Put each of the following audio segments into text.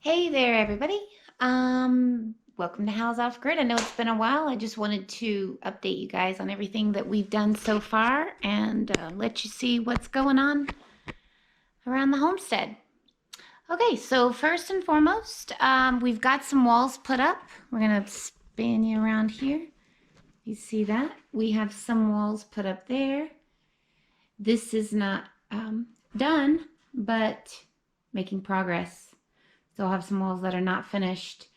Hey there, everybody. Welcome to Howells Off Grid. I know it's been a while. I just wanted to update you guys on everything that we've done so far and let you see what's going on around the homestead. Okay, so first and foremost, we've got some walls put up. We're gonna span you around here. You see that? We have some walls put up there. This is not done, but making progress. Still have some walls that are not finished.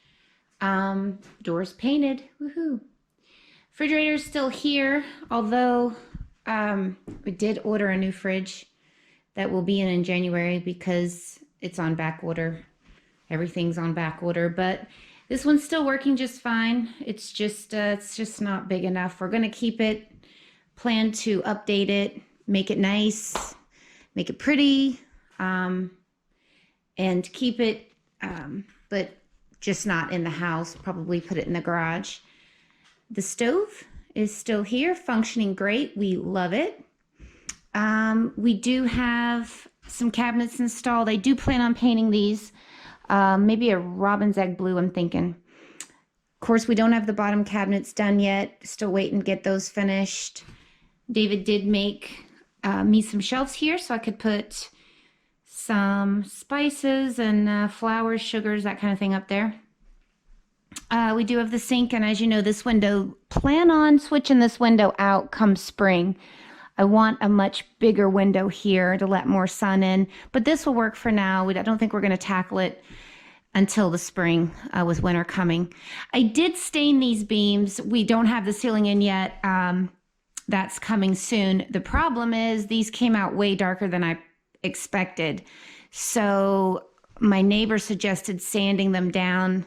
Doors painted. Woohoo! Refrigerator's still here, although we did order a new fridge that will be in January because it's on back order. Everything's on back order, but this one's still working just fine. It's just not big enough. We're gonna keep it, plan to update it, make it nice, make it pretty, and keep it but just not in the house, probably put it in the garage. The stove is still here, functioning great. We love it. We do have some cabinets installed. I do plan on painting these, maybe a robin's egg blue, I'm thinking. Of course, we don't have the bottom cabinets done yet. Still waiting to get those finished. David did make me some shelves here so I could put some spices and flowers, sugars, that kind of thing up there. We do have the sink, and as you know, this window, plan on switching this window out come spring. I want a much bigger window here to let more sun in, but this will work for now. I don't think we're going to tackle it until the spring with winter coming. I did stain these beams. We don't have the ceiling in yet. That's coming soon. The problem is these came out way darker than I expected. So my neighbor suggested sanding them down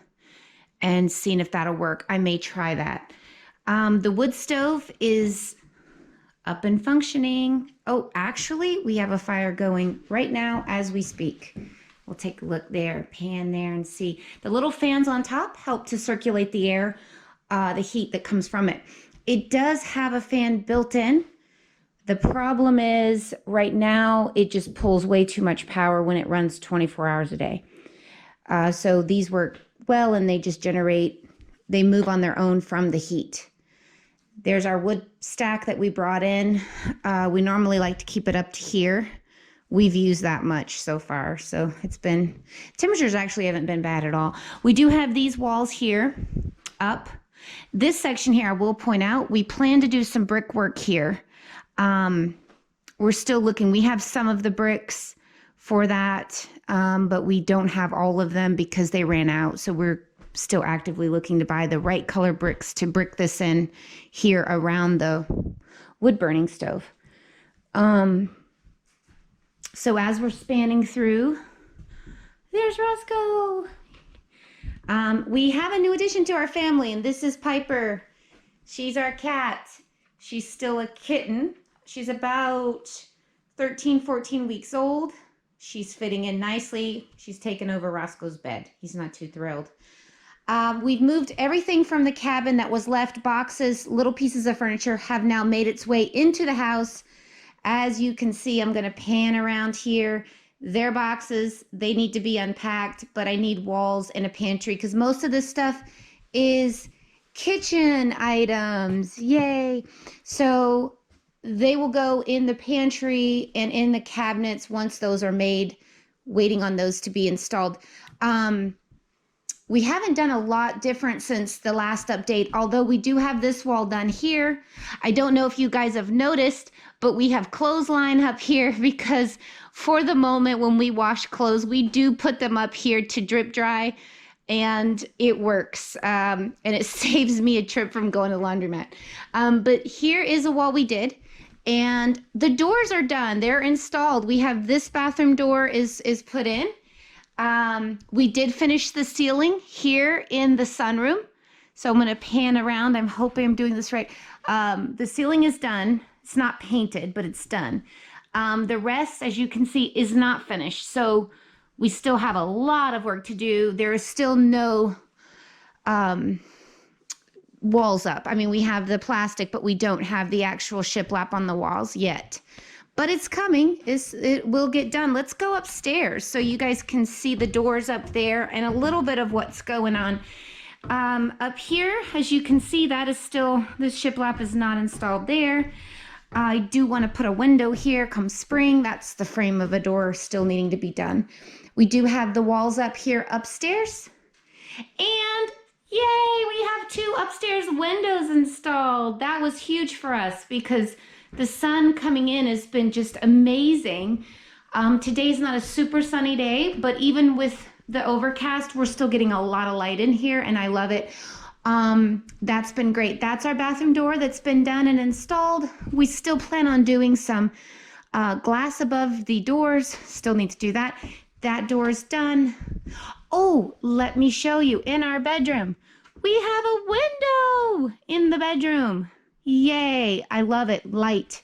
and seeing if that'll work. I may try that. The wood stove is up and functioning. Oh, actually, we have a fire going right now as we speak. We'll take a look there, pan there and see. The little fans on top help to circulate the air, the heat that comes from it. It does have a fan built in. The problem is right now it just pulls way too much power when it runs 24 hours a day. So these work well and they just generate, they move on their own from the heat. There's our wood stack that we brought in. We normally like to keep it up to here. We've used that much so far. So it's been, temperatures actually haven't been bad at all. We do have these walls here up. This section here, I will point out, we plan to do some brickwork here. We're still looking. We have some of the bricks for that, but we don't have all of them because they ran out. So we're still actively looking to buy the right color bricks to brick this in here around the wood burning stove. So as we're spanning through, there's Roscoe. We have a new addition to our family, and this is Piper. She's our cat. She's still a kitten. She's about 13, 14 weeks old. She's fitting in nicely. She's taken over Roscoe's bed. He's not too thrilled. We've moved everything from the cabin that was left. Boxes, little pieces of furniture have now made its way into the house. As you can see, I'm going to pan around here. Their boxes, they need to be unpacked, but I need walls and a pantry because most of this stuff is kitchen items. Yay. So they will go in the pantry and in the cabinets once those are made, waiting on those to be installed. We haven't done a lot different since the last update, although we do have this wall done here. I don't know if you guys have noticed, but we have clothesline up here because for the moment when we wash clothes, we do put them up here to drip dry, and it works. And it saves me a trip from going to the laundromat. But here is a wall we did. And the doors are done. They're installed. We have this bathroom door is put in. We did finish the ceiling here in the sunroom. So I'm going to pan around. I'm hoping I'm doing this right. The ceiling is done. It's not painted, but it's done. The rest, as you can see, is not finished. So we still have a lot of work to do. There is still no walls up. I mean, we have the plastic, but we don't have the actual shiplap on the walls yet. but it's coming. It will get done. Let's go upstairs so you guys can see the doors up there and a little bit of what's going on. Up here, as you can see, that is still, this shiplap is not installed there. I do want to put a window here come spring. That's the frame of a door still needing to be done. We do have the walls up here upstairs. And yay, we have 2 upstairs windows installed. That was huge for us because the sun coming in has been just amazing. Today's not a super sunny day, but even with the overcast, we're still getting a lot of light in here and I love it. That's been great. That's our bathroom door that's been done and installed. We still plan on doing some glass above the doors. Still need to do that. That door is done. Oh, let me show you in our bedroom. We have a window in the bedroom. Yay, I love it, light.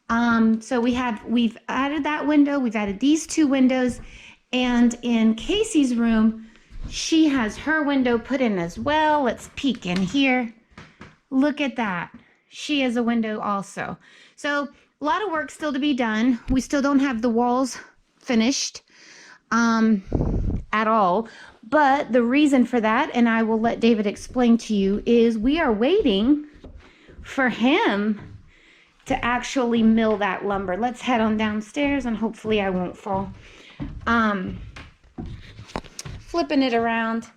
So we've added that window, we've added these 2 windows, and in Casey's room, she has her window put in as well. Let's peek in here. Look at that. She has a window also. So a lot of work still to be done. We still don't have the walls finished at all. But the reason for that, and I will let David explain to you, is we are waiting for him to actually mill that lumber. Let's head on downstairs and hopefully I won't fall. Flipping it around.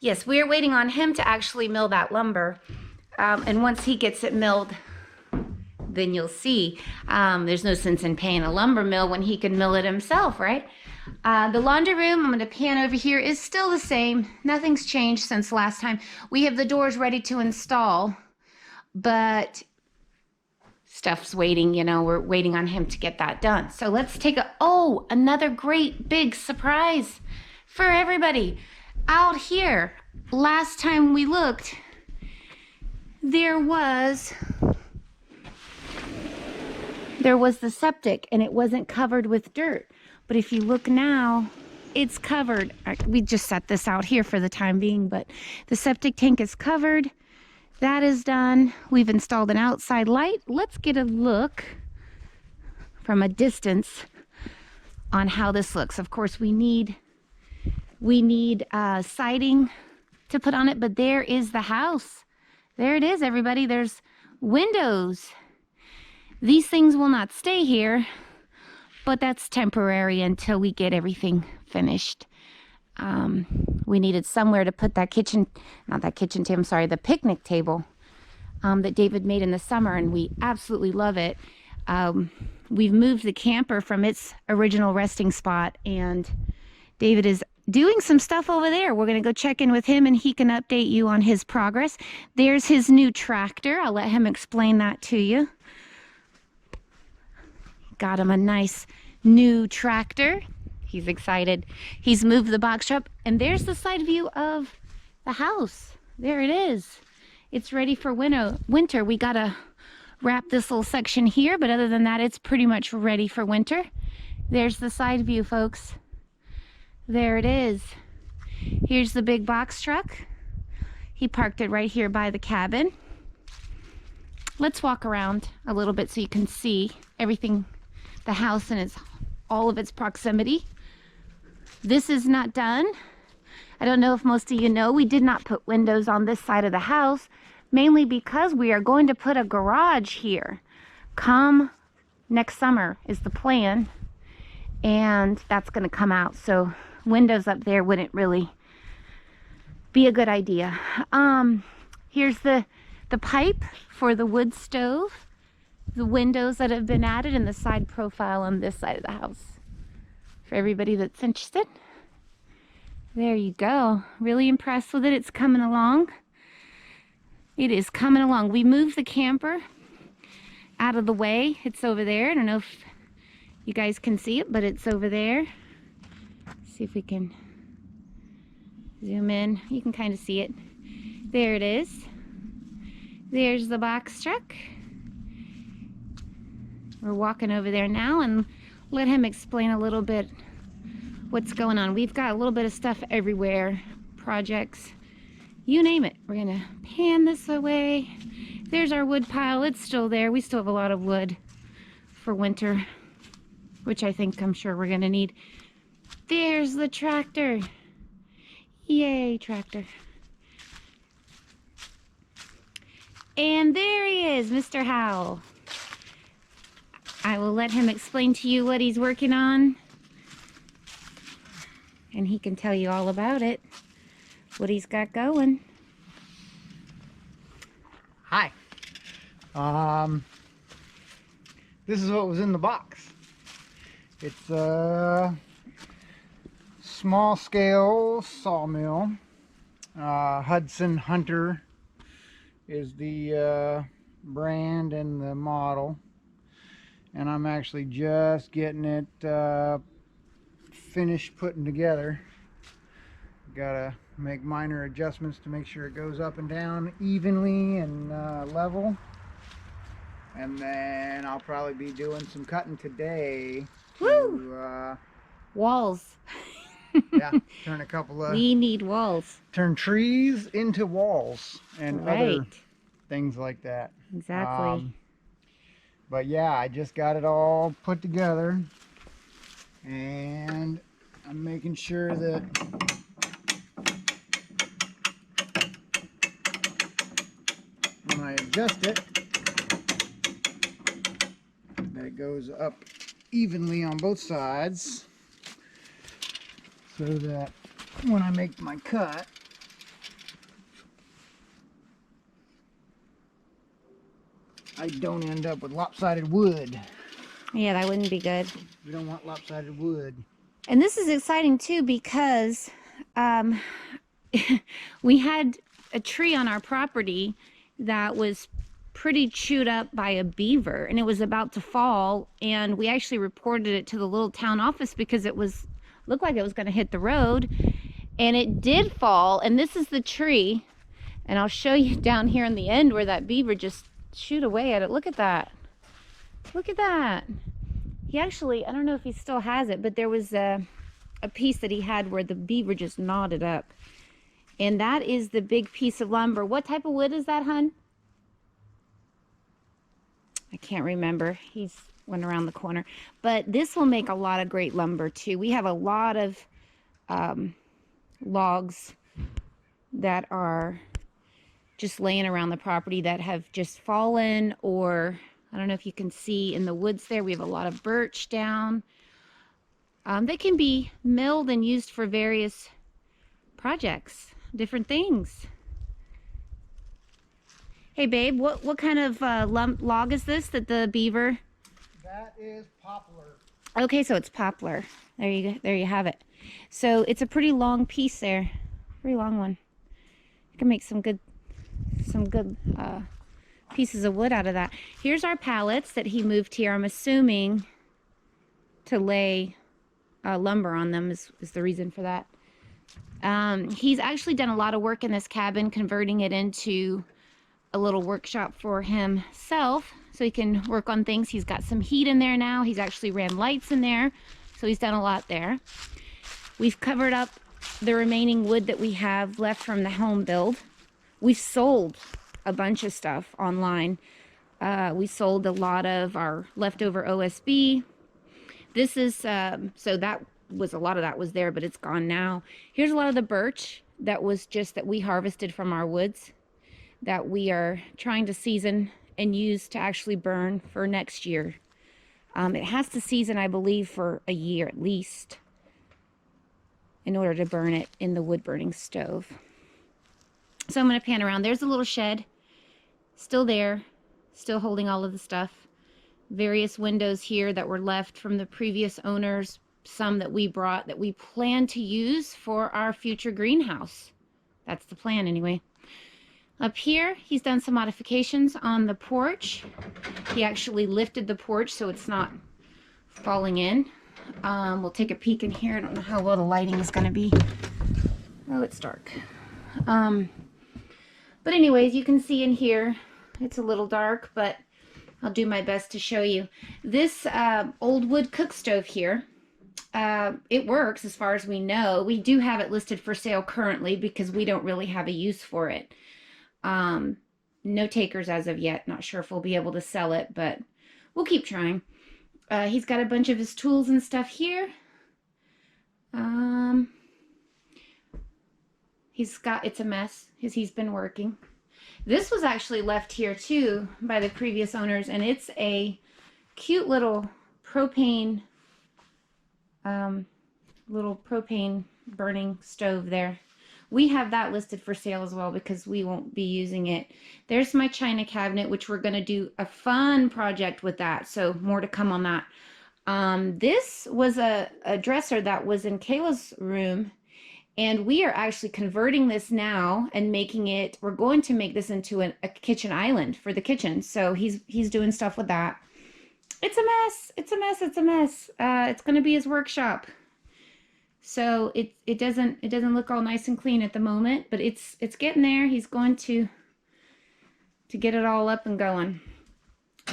Yes, we are waiting on him to actually mill that lumber. And once he gets it milled, then you'll see. There's no sense in paying a lumber mill when he can mill it himself, right? The laundry room, I'm going to pan over here, is still the same. Nothing's changed since last time. We have the doors ready to install, but stuff's waiting, you know, we're waiting on him to get that done. So let's take another great big surprise for everybody. Out here, last time we looked, there was the septic and it wasn't covered with dirt. But if you look now, it's covered. We just set this out here for the time being, but the septic tank is covered. That is done. We've installed an outside light. Let's get a look from a distance on how this looks. Of course, we need siding to put on it, but there is the house. There it is, everybody. There's windows. These things will not stay here, but that's temporary until we get everything finished. We needed somewhere to put that the picnic table that David made in the summer, and we absolutely love it. We've moved the camper from its original resting spot, and David is doing some stuff over there. We're going to go check in with him, and he can update you on his progress. There's his new tractor. I'll let him explain that to you. Got him a nice new tractor. He's excited. He's moved the box truck, and there's the side view of the house. There it is. It's ready for winter. We gotta wrap this little section here, but other than that, it's pretty much ready for winter. There's the side view, folks. There it is. Here's the big box truck. He parked it right here by the cabin. Let's walk around a little bit so you can see everything, the house and all of its proximity. This is not done. I don't know if most of you know, we did not put windows on this side of the house, mainly because we are going to put a garage here. Come next summer is the plan, and that's going to come out. So windows up there wouldn't really be a good idea. Here's the pipe for the wood stove, the windows that have been added, and the side profile on this side of the house. For everybody that's interested. There you go. Really impressed with it. It's coming along. It is coming along. We moved the camper out of the way. It's over there. I don't know if you guys can see it, but it's over there. See if we can zoom in. You can kind of see it. There it is. There's the box truck. We're walking over there now and let him explain a little bit what's going on. We've got a little bit of stuff everywhere, projects, you name it. We're gonna pan this away. There's our wood pile. It's still there. We still have a lot of wood for winter, which I'm sure we're gonna need. There's the tractor. Yay, tractor. And there he is, Mr. Howell. I will let him explain to you what he's working on. And he can tell you all about it, what he's got going. Hi. This is what was in the box. It's a small scale sawmill. Hudson Hunter is the brand and the model. And I'm actually just getting it finished putting together. Gotta make minor adjustments to make sure it goes up and down evenly and level. And then I'll probably be doing some cutting today to walls. Yeah, turn a couple of we need walls. Turn trees into walls and other things like that. Exactly. But yeah, I just got it all put together, and I'm making sure that when I adjust it, that it goes up evenly on both sides, so that when I make my cut, I don't end up with lopsided wood. Yeah, that wouldn't be good. We don't want lopsided wood. And this is exciting too, because we had a tree on our property that was pretty chewed up by a beaver, and it was about to fall, and we actually reported it to the little town office because it looked like it was going to hit the road, and it did fall. And this is the tree, and I'll show you down here in the end where that beaver just chewed away at it. Look at that. Look at that. He actually, I don't know if he still has it, but there was a piece that he had where the beaver just gnawed it up. And that is the big piece of lumber. What type of wood is that, hun? I can't remember. He's went around the corner. But this will make a lot of great lumber too. We have a lot of logs that are just laying around the property that have just fallen, or I don't know if you can see in the woods there, we have a lot of birch down. They can be milled and used for various projects, different things. Hey babe, what kind of log is this that the beaver? That is poplar. Okay, so it's poplar. There you go. There you have it. So it's a pretty long piece there, pretty long one. You can make some good pieces of wood out of that. Here's our pallets that he moved here. I'm assuming to lay lumber on them is the reason for that. He's actually done a lot of work in this cabin, converting it into a little workshop for himself so he can work on things. He's got some heat in there now. He's actually ran lights in there, so he's done a lot there. We've covered up the remaining wood that we have left from the home build. We've sold a bunch of stuff online. We sold a lot of our leftover OSB. This is, so that was, a lot of that was there, but it's gone now. Here's a lot of the birch that was just that we harvested from our woods that we are trying to season and use to actually burn for next year. It has to season, I believe, for a year at least in order to burn it in the wood burning stove. So I'm going to pan around. There's a little shed, still there, still holding all of the stuff. Various windows here that were left from the previous owners, some that we brought that we plan to use for our future greenhouse. That's the plan anyway. Up here, he's done some modifications on the porch. He actually lifted the porch so it's not falling in. We'll take a peek in here. I don't know how well the lighting is going to be. Oh, it's dark. But anyways, you can see in here, it's a little dark, but I'll do my best to show you. This old wood cook stove here, it works as far as we know. We do have it listed for sale currently because we don't really have a use for it. No takers as of yet. Not sure if we'll be able to sell it, but we'll keep trying. He's got a bunch of his tools and stuff here. It's a mess because he's been working. This was actually left here too by the previous owners, and it's a cute little propane burning stove there. We have that listed for sale as well because we won't be using it. There's my china cabinet, which we're going to do a fun project with that, so more to come on that. This was a dresser that was in Kayla's room, and we are actually converting this now and we're going to make this into a kitchen island for the kitchen. So he's doing stuff with that. It's a mess. It's a mess. It's a mess. It's going to be his workshop. So it doesn't look all nice and clean at the moment, but it's getting there. He's going to get it all up and going.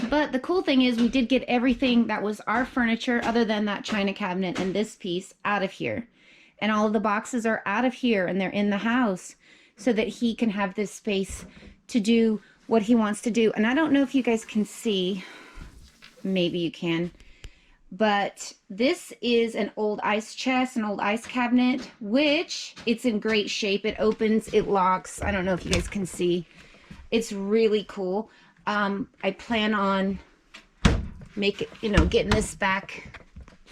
But the cool thing is we did get everything that was our furniture other than that china cabinet and this piece out of here. And all of the boxes are out of here and they're in the house so that he can have this space to do what he wants to do. And I don't know if you guys can see, maybe you can, but this is an old ice chest, an old ice cabinet, which it's in great shape. It opens, it locks. I don't know if you guys can see. It's really cool. I plan on getting this back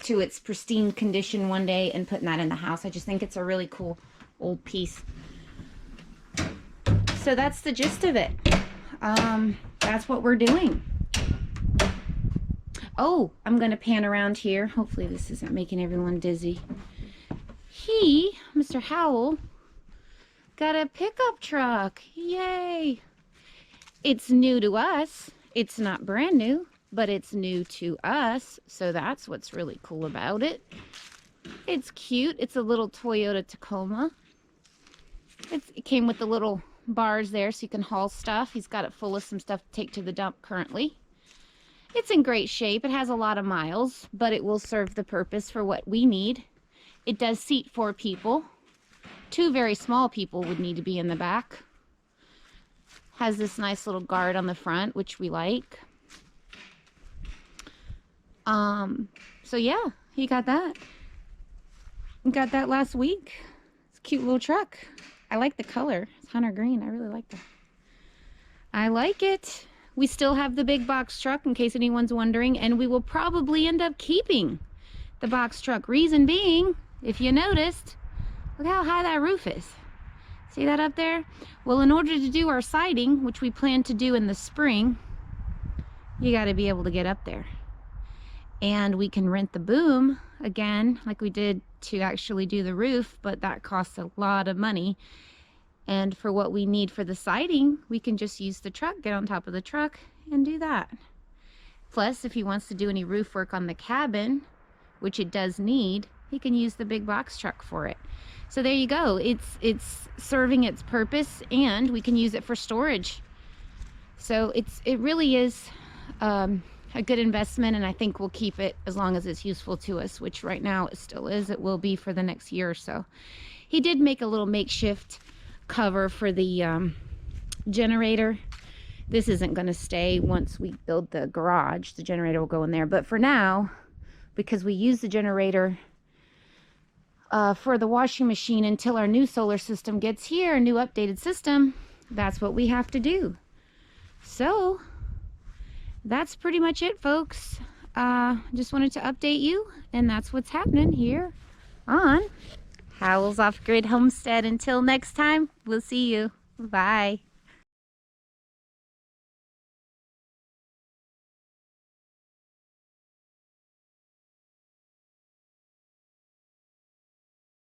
to its pristine condition one day and putting that in the house. I just think it's a really cool old piece. So that's the gist of it. That's what we're doing. Oh, I'm gonna pan around here. Hopefully this isn't making everyone dizzy. Mr. Howell, got a pickup truck. Yay! It's new to us. It's not brand new, but it's new to us, so that's what's really cool about it. It's cute. It's a little Toyota Tacoma. It came with the little bars there so you can haul stuff. He's got it full of some stuff to take to the dump currently. It's in great shape. It has a lot of miles, but it will serve the purpose for what we need. It does seat 4 people. 2 very small people would need to be in the back. Has this nice little guard on the front, which we like. So yeah, he got that. Got that last week. It's a cute little truck. I like the color. It's hunter green. I really like that. I like it. We still have the big box truck in case anyone's wondering, and we will probably end up keeping the box truck. Reason being, if you noticed, look how high that roof is. See that up there? Well, in order to do our siding, which we plan to do in the spring, you got to be able to get up there. And we can rent the boom again, like we did to actually do the roof, but that costs a lot of money. And for what we need for the siding, we can just use the truck, get on top of the truck, and do that. Plus, if he wants to do any roof work on the cabin, which it does need, he can use the big box truck for it. So there you go. It's serving its purpose, and we can use it for storage. So it really is a good investment, and I think we'll keep it as long as it's useful to us, which right now it still is. It will be for the next year or so. He did make a little makeshift cover for the generator. This isn't going to stay. Once we build the garage, the generator will go in there. But for now, because we use the generator for the washing machine until our new solar system gets here, a new updated system, that's what we have to do. So that's pretty much it, folks. Just wanted to update you, and that's what's happening here on Howells Off-Grid Homestead. Until next time, we'll see you. Bye.